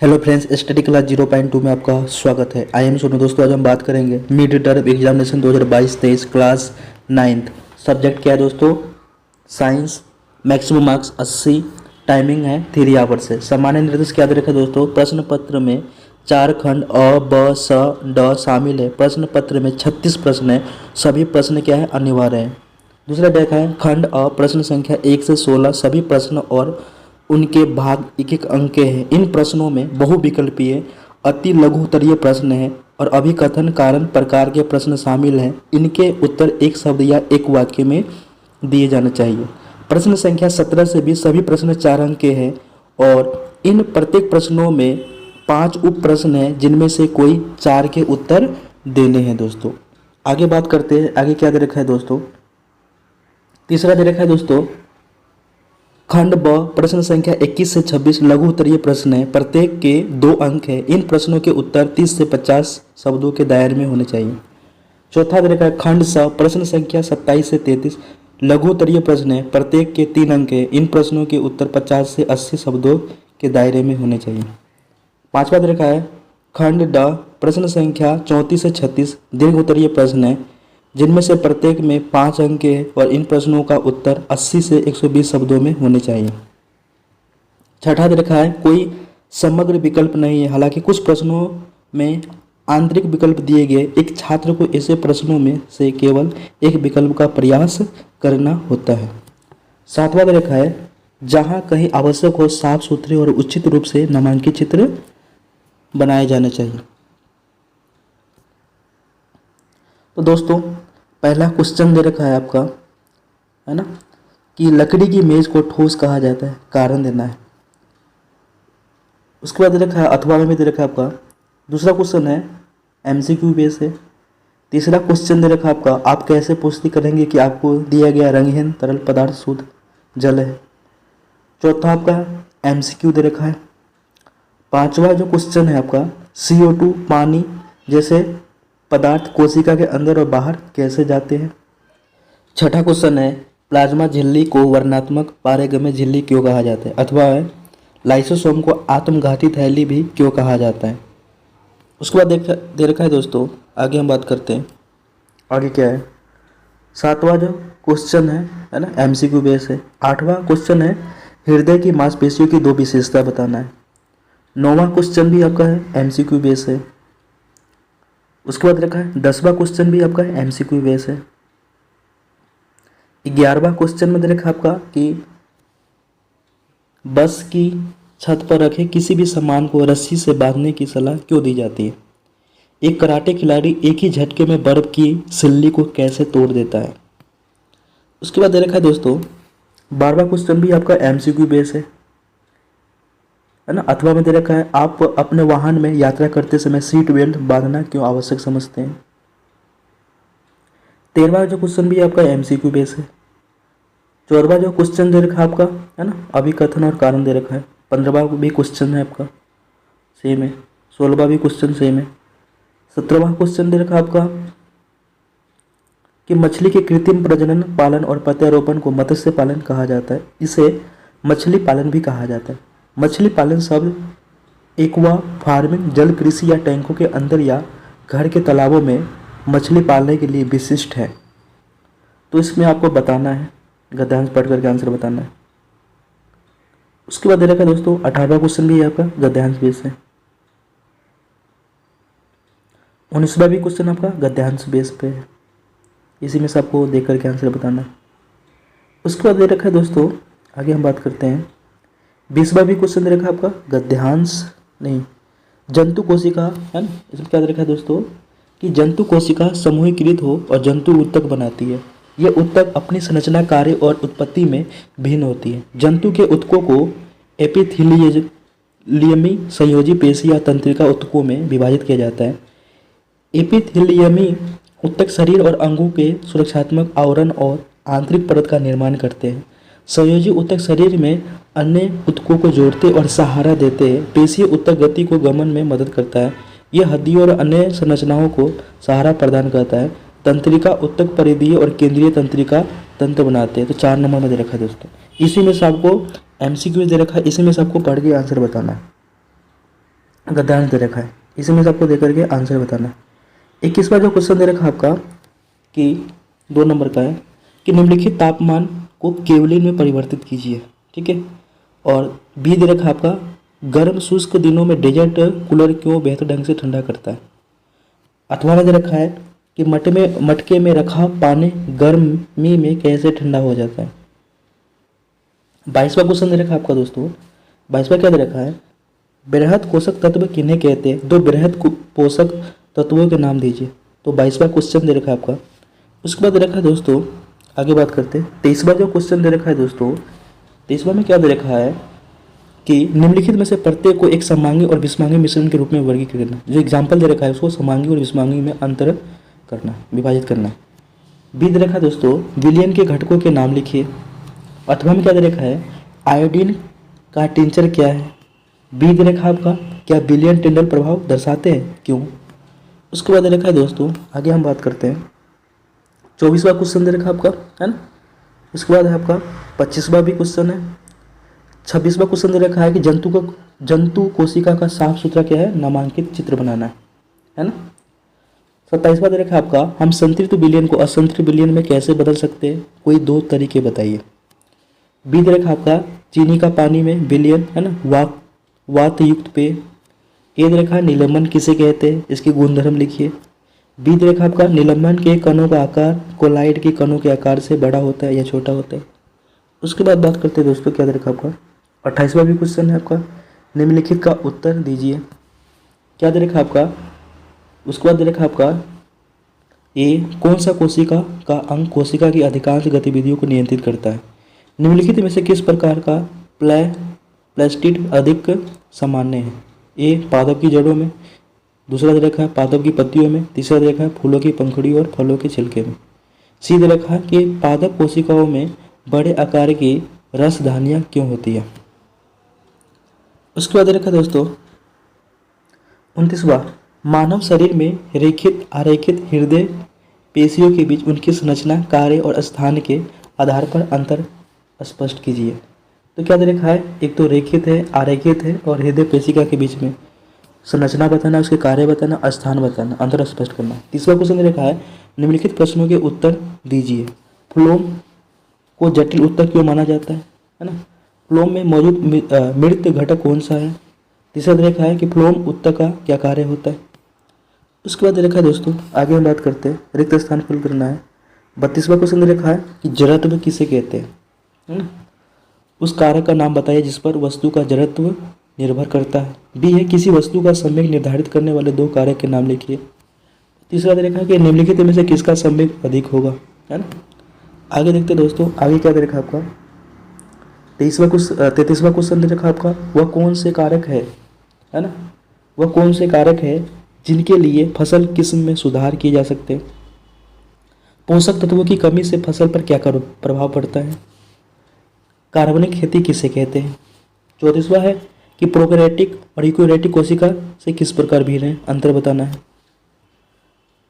Hello friends, study class 0.2 में आपका स्वागत है। I am Sonu. दोस्तों, आज हम बात करेंगे mid term examination 2022-23 class 9th। Subject क्या है दोस्तों? साइंस। Maximum marks 80। टाइमिंग है 3 आवर्स से। सामान्य निर्देश क्या दे रखा है दोस्तों? प्रश्न पत्र में 4 खंड अ, ब, स, ड शामिल है। प्रश्न पत्र में 36 प्रश्न है। सभी प्रश्न क्या है? अनिवार्य है। दूसरा देखा है खंड अ, प्रश्न संख्या 1 से 16 सभी प्रश्न और उनके भाग एक एक अंक के हैं। इन प्रश्नों में बहुविकल्पीय, अति लघु उत्तरीय प्रश्न है और अभिकथन कारण प्रकार के प्रश्न शामिल हैं। इनके उत्तर एक शब्द या एक वाक्य में दिए जाने चाहिए। प्रश्न संख्या 17 से 20 सभी प्रश्न 4 अंक के हैं और इन प्रत्येक प्रश्नों में 5 उप प्रश्न हैं जिनमें से कोई 4 के उत्तर देने हैं। दोस्तों, आगे बात करते हैं। आगे क्या दे रखा है दोस्तों? तीसरा दे रखा है दोस्तों खंड ब, प्रश्न संख्या 21 से 26 लघु उत्तरीय प्रश्न है। प्रत्येक के 2 अंक है। इन प्रश्नों के उत्तर 30 से 50 शब्दों के दायरे में होने चाहिए। चौथा दे रखा है खंड स, प्रश्न संख्या 27 से 33 लघु उत्तरीय प्रश्न है। प्रत्येक के 3 अंक है। इन प्रश्नों के उत्तर 50 से 80 शब्दों के दायरे में होने चाहिए। पांचवा दे रखा है खंड ड, प्रश्न संख्या 34 से 36 दीर्घ उत्तरीय प्रश्न है जिनमें से प्रत्येक में 5 अंक है और इन प्रश्नों का उत्तर 80 से 120 शब्दों में होने चाहिए। छठा दे रखा है कोई समग्र विकल्प नहीं है। हालांकि कुछ प्रश्नों में आंतरिक विकल्प दिए गए, एक छात्र को ऐसे प्रश्नों में से केवल एक विकल्प का प्रयास करना होता है। सातवां दे रखा है जहां कहीं आवश्यक हो साफ सुथरे और उचित रूप से नामांकित चित्र बनाए जाने चाहिए। तो दोस्तों, पहला क्वेश्चन दे रखा है आपका, है ना, कि लकड़ी की मेज को ठोस कहा जाता है, कारण देना है। उसके बाद दे रखा है अथवा में दे रखा है आपका। दूसरा क्वेश्चन है एमसीक्यू बेस है। तीसरा क्वेश्चन दे रखा है आपका, आप कैसे पुष्टि करेंगे कि आपको दिया गया रंगहीन तरल पदार्थ शुद्ध जल है। चौथा आपका एमसीक्यू दे रखा है। पांचवा जो क्वेश्चन है आपका CO2 पानी जैसे पदार्थ कोशिका के अंदर और बाहर कैसे जाते हैं। छठा क्वेश्चन है प्लाज्मा झिल्ली को वर्णनात्मक पारगम्य झिल्ली क्यों कहा जाता है, अथवा लाइसोसोम को आत्मघाती थैली भी क्यों कहा जाता है। उसके बाद दे रखा है दोस्तों, आगे हम बात करते हैं। आगे क्या है? सातवां जो क्वेश्चन है ना, एमसीक्यू बेस है। आठवां क्वेश्चन है हृदय की मांसपेशियों की 2 विशेषता बताना है। नौवां क्वेश्चन भी आपका है एमसीक्यू बेस है। उसके बाद रखा है 10वां क्वेश्चन भी आपका एमसीक्यू बेस है। 11वां क्वेश्चन में दे रखा है आपका कि बस की छत पर रखे किसी भी सामान को रस्सी से बांधने की सलाह क्यों दी जाती है। एक कराटे खिलाड़ी एक ही झटके में बर्फ की सिल्ली को कैसे तोड़ देता है। उसके बाद दे रखा है दोस्तों 12वां क्वेश्चन भी आपका एमसीक्यू बेस है ना। अथवा में दे रखा है आप अपने वाहन में यात्रा करते समय सीट बेल्ट बांधना क्यों आवश्यक समझते हैं। 13वां जो क्वेश्चन भी आपका एमसीक्यू बेस है। 14वां जो क्वेश्चन दे रखा है आपका, है ना, अभिकथन और कारण दे रखा है। 15वां भी क्वेश्चन है आपका सेम है। 16वां भी क्वेश्चन सेम है। 17वां क्वेश्चन दे रखा है आपका कि मछली के कृत्रिम प्रजनन, पालन और प्रत्यारोपण को मत्स्य पालन कहा जाता है। इसे मछली पालन भी कहा जाता है। मछली पालन शब्द एक्वा फार्मिंग जल कृषि या टैंकों के अंदर या घर के तालाबों में मछली पालने के लिए विशिष्ट है। तो इसमें आपको बताना है, गद्यांश पढ़ करके आंसर बताना है। उसके बाद दे रखा है दोस्तों 18वां क्वेश्चन भी आपका गद्यांश बेस है। 19वां भी क्वेश्चन आपका गद्यांश बेस पे है। इसी में से आपको देख करके आंसर बताना है। उसके बाद दे रखा है दोस्तों, आगे हम बात करते हैं 20वां भी क्वेश्चन दे रखा है आपका गद्यांश नहीं, जंतु कोशिका, है ना। इसमें क्या दे रखा है दोस्तों कि जंतु कोशिका समूहीकृत हो और जंतु उत्तक बनाती है। यह उत्तक अपनी संरचना, कार्य और उत्पत्ति में भिन्न होती है। जंतु के उत्तकों को एपिथेलियमी संयोजी पेशी या तंत्रिका उत्तकों में विभाजित किया जाता है। एपिथेलियमी उत्तक शरीर और अंगों के सुरक्षात्मक आवरण और आंतरिक परत का निर्माण करते हैं। संयोजी उत्तक शरीर में अन्य उत्तकों को जोड़ते और सहारा देते हैं। पेशीय उत्तक गति को गमन में मदद करता है। यह हड्डियों और अन्य संरचनाओं को सहारा प्रदान करता है। तंत्रिका उत्तक परिधीय और केंद्रीय तंत्रिका तंत्र बनाते हैं। तो 4 नंबर में दे रखा है दोस्तों। इसी में से आपको एमसीक्यू दे रखा है, इसी में से आपको पढ़ के आंसर बताना है। गद्यांश दे रखा है, इसमें से आपको दे करके आंसर बताना है। 21वां जो क्वेश्चन दे रखा है आपका कि 2 नंबर का है कि निम्नलिखित तापमान को केल्विन में परिवर्तित कीजिए, ठीक है। और बी दे रखा है आपका गर्म शुष्क दिनों में डेजर्ट कूलर क्यों बेहतर ढंग से ठंडा करता है। 8वां दे रखा है कि मटके में रखा पानी गर्मी में कैसे ठंडा हो जाता है। 22वां क्वेश्चन दे रखा है आपका दोस्तों, 22वां क्या दे रखा है, बृहद पोषक तत्व किन्हें कहते हैं, 2 बृहद पोषक तत्वों के नाम दीजिए। तो 22वां क्वेश्चन दे रखा है आपका। उसके बाद दे रखा है दोस्तों, आगे बात करते हैं 23वां जो क्वेश्चन दे रखा है दोस्तों, 23वां में क्या दे रखा है कि निम्नलिखित में से प्रत्येक को एक समांगी और विषमांगी मिश्रण के रूप में वर्गीकृत करना। जो एग्जाम्पल दे रखा है उसको समांगी और विषमांगी में अंतर करना, विभाजित करना। बी दे रखा है दोस्तों, विलयन के घटकों के नाम लिखिए। 8वां में क्या दे रखा है, आयोडीन का टिंचर क्या है। बी दे रखा है आपका, क्या विलियन टिंडल प्रभाव दर्शाते हैं, क्यों। उसके बाद दे रखा है दोस्तों, आगे हम बात करते हैं 24वां क्वेश्चन दे रखा है आपका, है ना। उसके बाद है आपका 25वां भी क्वेश्चन है। 26वां क्वेश्चन दे रखा है कि जंतु कोशिका का साफ सुथरा क्या है, नामांकित चित्र बनाना है ना। 27वां दे रखा है आपका, हम संतृप्त विलयन को असंतृप्त विलयन में कैसे बदल सकते हैं, कोई 2 तरीके बताइए। बी दे रखा है आपका, चीनी का पानी में विलयन, है ना, वात युक्त पेय। ए दे रखा है, निलंबन किसे कहते हैं, इसके गुणधर्म लिखिए। बी दे रखा है आपका, निलंबन के कणों का आकार कोलाइड के कणों के आकार से बड़ा होता है या छोटा होता है। उसके बाद बात करते हैं दोस्तों, क्या दे रखा है आपका 28वां भी क्वेश्चन है आपका, निम्नलिखित का उत्तर दीजिए। क्या दे रखा है आपका, उसके बाद दे रखा है आपका ए, कौन सा कोशिका का अंग कोशिका की अधिकांश गतिविधियों को नियंत्रित करता है। निम्नलिखित में से किस प्रकार का प्लास्टिड अधिक सामान्य है। ए, पादप की जड़ों में। दूसरा दे रखा है पादप की पत्तियों में। तीसरा दे रखा है फूलों की पंखुड़ी और फलों के छिलके में। सी दे रखा है कि पादप कोशिकाओं में बड़े आकार की रसधानियाँ क्यों होती है। उसके बाद दे रखा है दोस्तों 29वां, मानव शरीर में रेखित अरेखित हृदय पेशियों के बीच उनकी संरचना, कार्य और स्थान के आधार पर अंतर स्पष्ट कीजिए। तो क्या दे रखा है, एक तो रेखित है, आरेखित है और हृदय पेशिका के बीच में संरचना बताना, उसके कार्य बताना, स्थान बताना, अंतर स्पष्ट करना। तीसरा क्वेश्चन दे रखा है, निम्नलिखित प्रश्नों के उत्तर दीजिए। फ्लोम को जटिल उत्तर क्यों माना जाता है ना। फ्लोम में मौजूद मृत घटक कौन सा है। तीसरा दे रखा है कि फ्लोम उत्तक का क्या कार्य होता है। उसके बाद दे रखा है दोस्तों, आगे हम बात करते हैं, रिक्त स्थान फिल करना है। 32वां क्वेश्चन दे रखा है कि जड़त्व किसे कहते हैं, है ना। उस कारक का नाम बताइए जिस पर वस्तु का जड़त्व निर्भर करता है। बी है, किसी वस्तु का संवेग निर्धारित करने वाले 2 कारक के नाम लिखिए। तीसरा दे रखा है कि निम्नलिखित में से किसका संवेग अधिक होगा, है ना। आगे देखते हैं दोस्तों, आगे क्या दे रखा है आपका 33वां क्वेश्चन दे रखा है आपका, वह कौन से कारक है ना, वह कौन से कारक है जिनके लिए फसल किस्म में सुधार किए जा सकते हैं। पोषक तत्वों की कमी से फसल पर क्या प्रभाव पड़ता है। कार्बनिक खेती किसे कहते हैं। 34वां है कि प्रोकैरियोटिक और यूकेरियोटिक कोशिका से किस प्रकार भिन्न है, अंतर बताना है।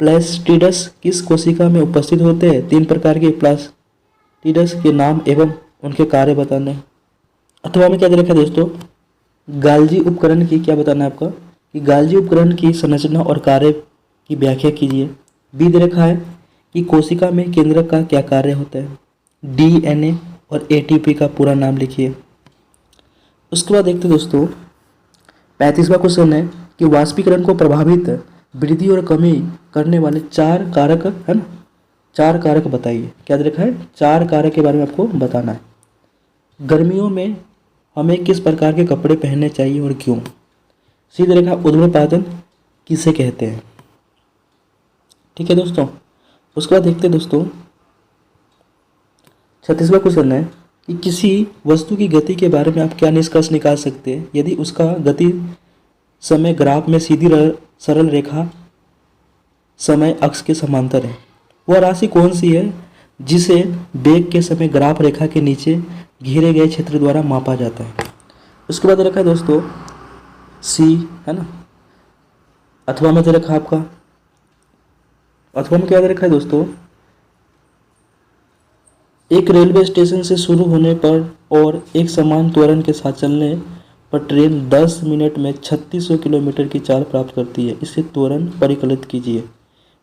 प्लास्टिडस किस कोशिका में उपस्थित होते हैं। 3 प्रकार के प्लास्टिडस के नाम एवं उनके कार्य बताने हैं। अथवा में क्या दे रखा है दोस्तों, गाल्जी उपकरण की क्या बताना है आपका कि गाल्जी उपकरण की संरचना और कार्य की व्याख्या कीजिए। बी दे रखा है कि कोशिका में केंद्रक का क्या कार्य होता है। डीएनए और एटीपी का पूरा नाम लिखिए। उसके बाद देखते दोस्तों 35वां क्वेश्चन है कि वाष्पीकरण को प्रभावित वृद्धि और कमी करने वाले 4 कारक, है ना, 4 कारक बताइए। क्या दे रखा है, 4 कारक के बारे में आपको बताना है। गर्मियों में हमें किस प्रकार के कपड़े पहनने चाहिए और क्यों। सी दे रखा है ऊर्ध्वपातन किसे कहते हैं। ठीक है दोस्तों, उसके बाद देखते हैं दोस्तों 36वां क्वेश्चन है कि किसी वस्तु की गति के बारे में आप क्या निष्कर्ष निकाल सकते हैं यदि उसका गति समय ग्राफ में सीधी सरल रेखा समय अक्ष के समांतर है। वह राशि कौन सी है जिसे वेग के समय ग्राफ रेखा के नीचे घेरे गए क्षेत्र द्वारा मापा जाता है। उसके बाद रखा है दोस्तों सी, है ना। अथवा में दे रखा है आपका, अथवा में क्या दे रखा है दोस्तों, एक रेलवे स्टेशन से शुरू होने पर और एक समान त्वरण के साथ चलने पर ट्रेन 10 मिनट में 3600 किलोमीटर की चाल प्राप्त करती है। इसे त्वरण परिकलित कीजिए।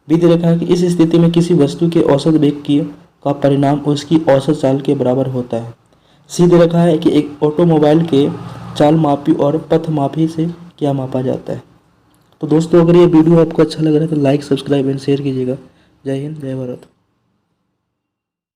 विधि रेखा है कि इस स्थिति में किसी वस्तु के औसत वेग की का परिणाम उसकी औसत चाल के बराबर होता है। सीधी रेखा है कि एक ऑटोमोबाइल के चाल मापी और पथ मापी से क्या मापा जाता है। तो दोस्तों, अगर ये वीडियो आपको अच्छा लग रहा है तो लाइक, सब्सक्राइब एंड शेयर कीजिएगा। जय हिंद, जय भारत।